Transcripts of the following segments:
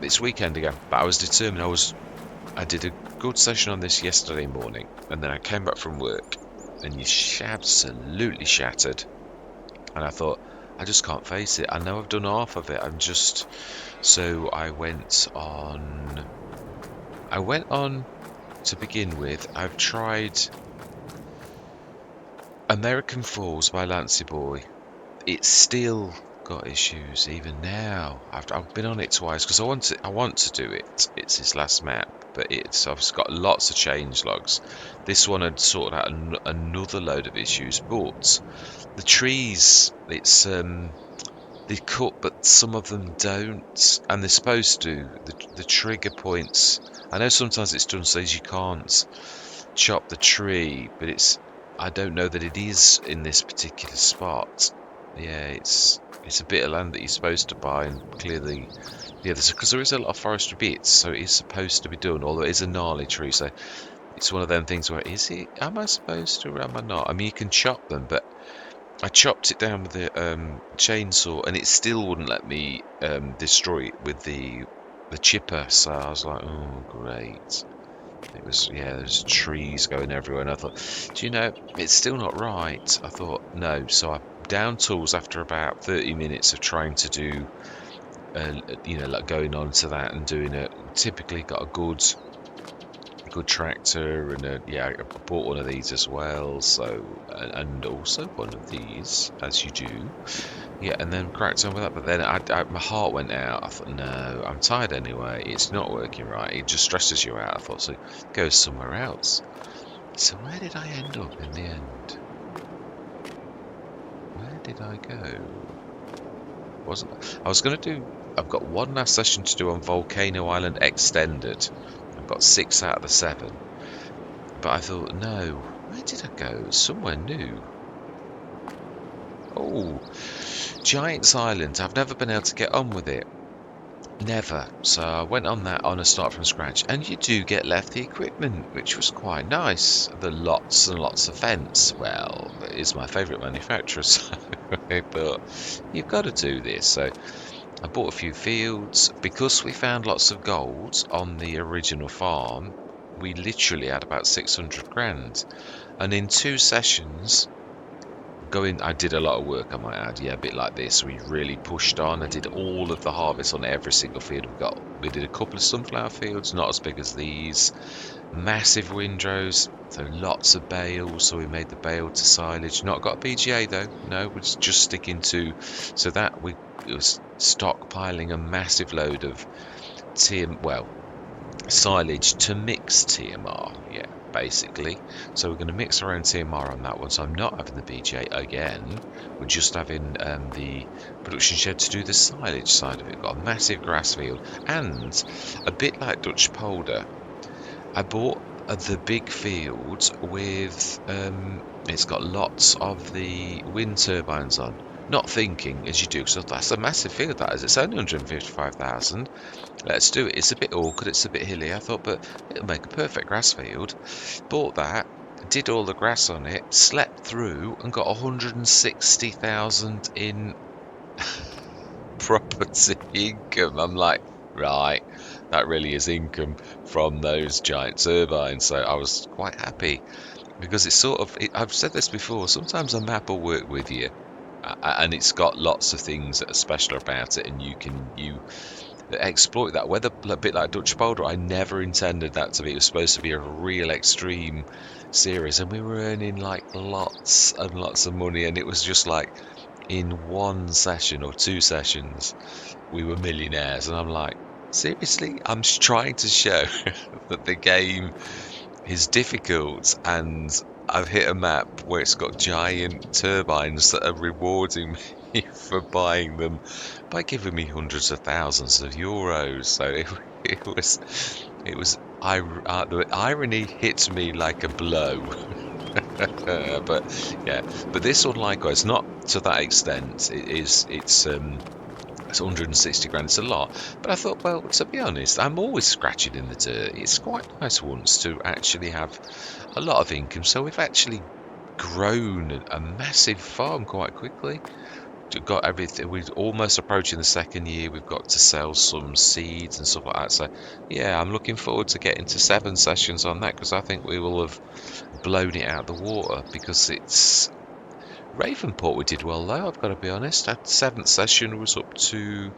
it's weekend again, but I was determined. I did a good session on this yesterday morning, and then I came back from work, and you absolutely shattered. And I thought, I just can't face it. I know I've done half of it. So I went on. To begin with. I've tried American Falls by Lancey Boy. It's still got issues even now. I've been on it twice because I want to do it. It's his last map, but I've got lots of change logs. This one had sorted out another load of issues, but the trees, they cut, but some of them don't, and they're supposed to. The trigger points. I know sometimes it's done so you can't chop the tree, but I don't know that it is in this particular spot. Yeah, it's a bit of land that you're supposed to buy and clear because there is a lot of forestry bits, so it is supposed to be done. Although it is a gnarly tree, so it's one of them things where am I supposed to or am I not? I mean, you can chop them, but I chopped it down with the chainsaw, and it still wouldn't let me destroy it with the chipper. So I was like, oh great. It was, yeah, there's trees going everywhere, and I thought, do you know, it's still not right. I thought, no, so I down tools after about 30 minutes of trying to do, like going on to that and doing it. Typically got a good tractor, and I bought one of these as well. So, and also one of these, as you do. Yeah, and then cracked on with that, but then my heart went out. I thought, no, I'm tired anyway. It's not working right. It just stresses you out. I thought, so go somewhere else. So where did I end up in the end? Where did I go? I was going to do. I've got one last session to do on Volcano Island Extended. I've got 6 out of the 7. But I thought, no, where did I go? Somewhere new. Oh, Giant's Island. I've never been able to get on with it. Never. So I went on that on a start from scratch, and you do get left the equipment, which was quite nice. The lots and lots of fence. Well, it is my favourite manufacturer, so I thought you've got to do this. So I bought a few fields because we found lots of gold on the original farm. We literally had about 600 grand, and in 2 sessions. I did a lot of work, I might add. Yeah, a bit like this. We really pushed on. I did all of the harvest on every single field we did a couple of sunflower fields, not as big as these. Massive windrows, so lots of bales. So we made the bale to silage. Not got a PGA though. No, we're just sticking to. So it was stockpiling a massive load of silage to mix TMR, yeah, basically. So we're going to mix our own TMR on that one. So I'm not having the BJ again. We're just having the production shed to do the silage side of it. We've got a massive grass field, and a bit like Dutch Polder, I bought the big field with it's got lots of the wind turbines on. Not thinking as you do, because that's a massive field, that is. It's only 155,000. Let's do it. It's a bit awkward, it's a bit hilly. I thought, but it'll make a perfect grass field. Bought that, did all the grass on it, slept through, and got 160,000 in property income. I'm like, right, that really is income from those giant turbines. So I was quite happy because it's I've said this before, sometimes a map will work with you. And it's got lots of things that are special about it, and you exploit that. Whether a bit like Dutch Boulder, I never intended that to be. It was supposed to be a real extreme series, and we were earning like lots and lots of money, and it was just like in one session or 2 sessions, we were millionaires, and I'm like, seriously, I'm trying to show that the game is difficult, and I've hit a map where it's got giant turbines that are rewarding me for buying them by giving me hundreds of thousands of euros. So the irony hit me like a blow. But yeah, but this one likewise, not to that extent. It's 160 grand, it's a lot. But I thought, well, to be honest, I'm always scratching in the dirt. It's quite nice once to actually have a lot of income. So we've actually grown a massive farm quite quickly. got everything. We're almost approaching the second year. We've got to sell some seeds and stuff like that. So, yeah, I'm looking forward to getting to 7 sessions on that because I think we will have blown it out the water because it's Ravenport. We did well though. I've got to be honest. That seventh session was up to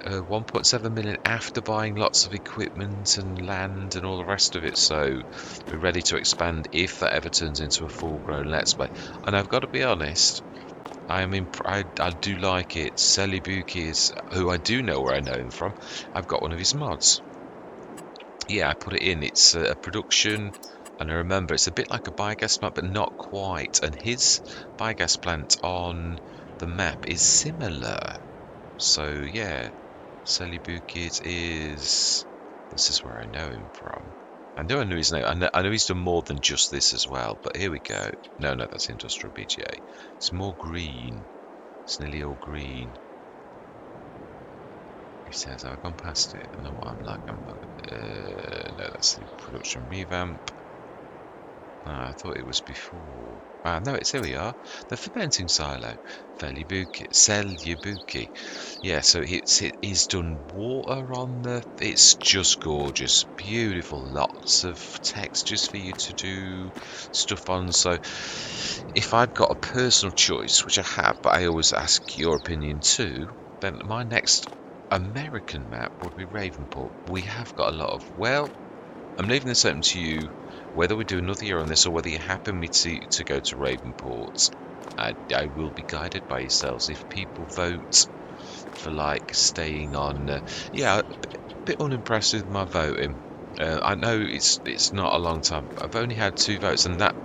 1.7 million after buying lots of equipment and land and all the rest of it. So we're ready to expand if that ever turns into a full-grown Let's Play. And I've got to be honest. I do like it. Celibuki is who I do know where I know him from. I've got one of his mods. Yeah, I put it in. It's a production, and I remember it's a bit like a biogas plant, but not quite. And his biogas plant on the map is similar. So yeah, Celibuki is. This is where I know him from. I know his name. I know he's done more than just this as well. But here we go. No, that's Industrial BGA. It's more green. It's nearly all green. He says, I've gone past it. I know what I'm like. No, that's the production revamp. I thought it was before. No, here we are. The fermenting silo. Celibuki. Yeah, so he's done water on the. It's just gorgeous. Beautiful. Lots of textures for you to do stuff on. So if I've got a personal choice, which I have, but I always ask your opinion too, then my next American map would be Ravenport. We have got a lot of. Well, I'm leaving this open to you, whether we do another year on this or whether you're happy me to go to Ravenport. I will be guided by yourselves. If people vote for like staying on, yeah, a bit unimpressed with my voting. I know it's not a long time. I've only had 2 votes, and that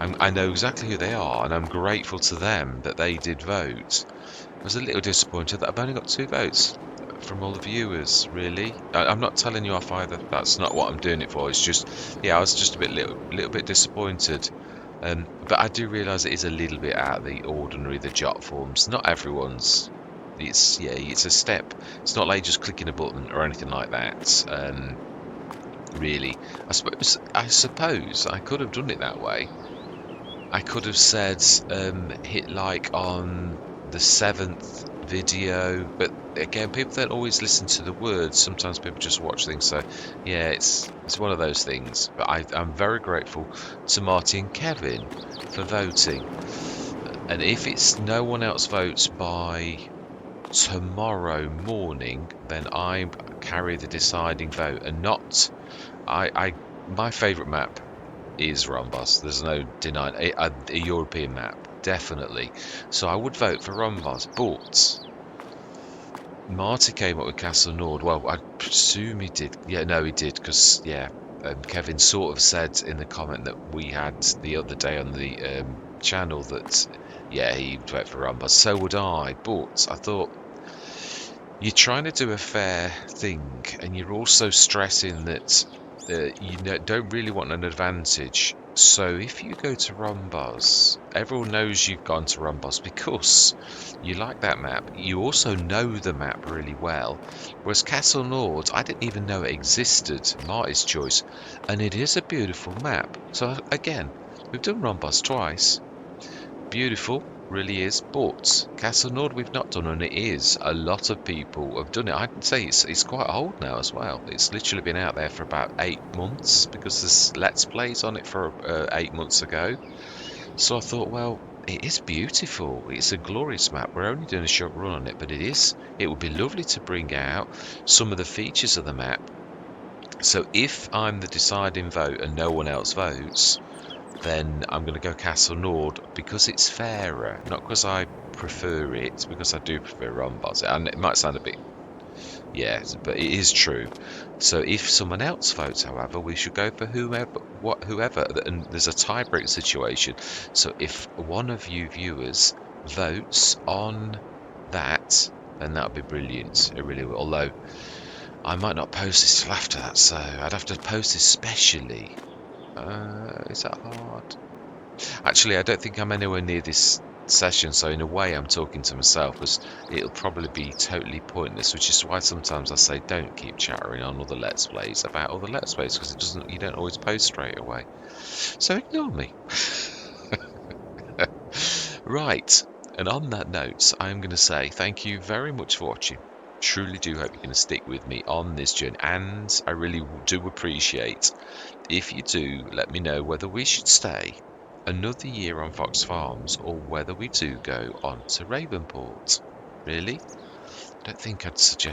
I know exactly who they are, and I'm grateful to them that they did vote. I was a little disappointed that I've only got 2 votes from all the viewers, really. I'm not telling you off either. That's not what I'm doing it for. It's just, yeah, I was just a little bit disappointed. But I do realise it is a little bit out of the ordinary, the jot forms. Not everyone's. It's a step. It's not like just clicking a button or anything like that. Really, I suppose I could have done it that way. I could have said hit like on the 7th video, but again, people don't always listen to the words. Sometimes people just watch things. So yeah, it's one of those things. But I'm very grateful to Marty and Kevin for voting. And if it's no one else votes by tomorrow morning, then I carry the deciding vote, and not I my favourite map is Rhombus. There's no denying a European map, definitely. So I would vote for Rhombus, but Marty came up with Castle Nord. Well, I presume he did. Yeah, no, he did, because yeah, Kevin sort of said in the comment that we had the other day on the channel that yeah, he would vote for Rhombus. So would I, but I thought you're trying to do a fair thing, and you're also stressing that don't really want an advantage. So if you go to Rhombus, everyone knows you've gone to Rhombus because you like that map. You also know the map really well. Whereas Castle Nord, I didn't even know it existed, Marty's Choice, and it is a beautiful map. So again, we've done Rhombus twice. Beautiful, really is. But Castle Nord we've not done, and it is. A lot of people have done it. I'd say it's quite old now as well. It's literally been out there for about 8 months because there's Let's Plays on it for 8 months ago. So I thought, well, it is beautiful. It's a glorious map. We're only doing a short run on it, but it is. It would be lovely to bring out some of the features of the map. So if I'm the deciding vote and no one else votes, then I'm going to go Castle Nord because it's fairer, not because I prefer it, because I do prefer Rhombus. And it might sound a bit, yeah, but it is true. So if someone else votes, however, we should go for whoever, and there's a tiebreak situation. So if one of you viewers votes on that, then that would be brilliant. It really will. Although I might not post this till after that, so I'd have to post this specially. Is that hard? Actually, I don't think I'm anywhere near this session, so in a way I'm talking to myself because it'll probably be totally pointless, which is why sometimes I say don't keep chattering on other Let's Plays about other Let's Plays because you don't always post straight away. So ignore me. Right. And on that note, I'm going to say thank you very much for watching. Truly do hope you're going to stick with me on this journey, and I really do appreciate if you do let me know whether we should stay another year on Fox Farms or whether we do go on to Ravenport. Really? I don't think I'd suggest